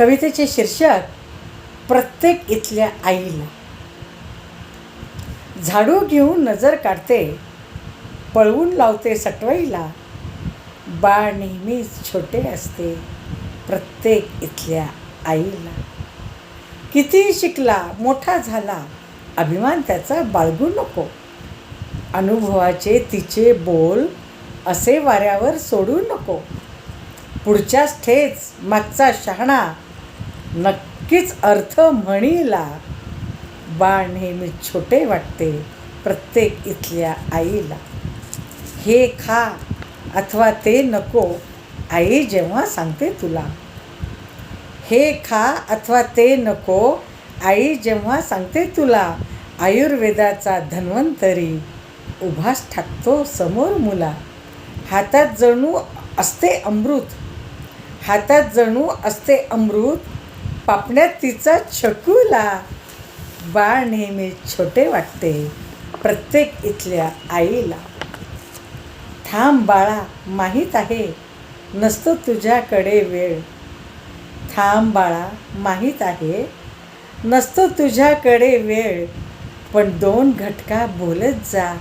कवितेचे शीर्षक प्रत्येक इथल्या आईला. झाडू घेऊन नजर काढते, पळवून लावते सटवाईला. बाळ नेहमीच छोटे असते प्रत्येक इथल्या आईला. किती शिकला मोठा झाला, अभिमान त्याचा बाळगू नको. अनुभवाचे तिचे बोल असे वाऱ्यावर सोडू नको. पुढच्याच ठेच मागचा शहाणा, नक्कीच अर्थ म्हणीला. बाळ नेहमी छोटे वाटते प्रत्येक इथल्या आईला. हे खा अथवा ते नको, आई जेव्हा सांगते तुला. हे खा अथवा ते नको, आई जेव्हा सांगते तुला. आयुर्वेदाचा धन्वंतरी उभाच ठाकतो समोर मुला. हातात जणू असते अमृत, हातात जणू असते अमृत, पापण्यात तिचा छकुला. बाळ नेहमी छोटे वाटते प्रत्येक इथल्या आईला. थांब बाळा माहीत आहे नसतो तुझ्याकडे वेळ. थांब बाळा माहीत आहे नसतो तुझ्याकडे वेळ. पण 2 घटका बोलत जा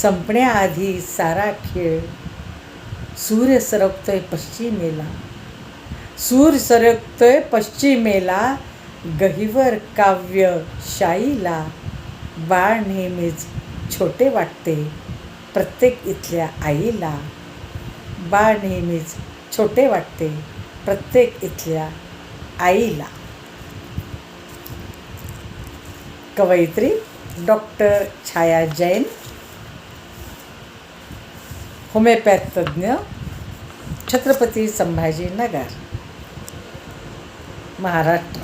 संपण्याआधी सारा खेळ. सूर्य सरकतोय पश्चिमेला, सूर सरकतोय पश्चिमेला, गहिवर काव्य शाईला. बाळ नेहमीच छोटे वाटते प्रत्येक इथल्या आईला. बाळ नेहमीच छोटे वाटते प्रत्येक इथल्या आईला. कवयित्री डॉक्टर छाया जैन, होमिओपॅथ तज्ज्ञ, छत्रपती संभाजीनगर, महाराष्ट्र.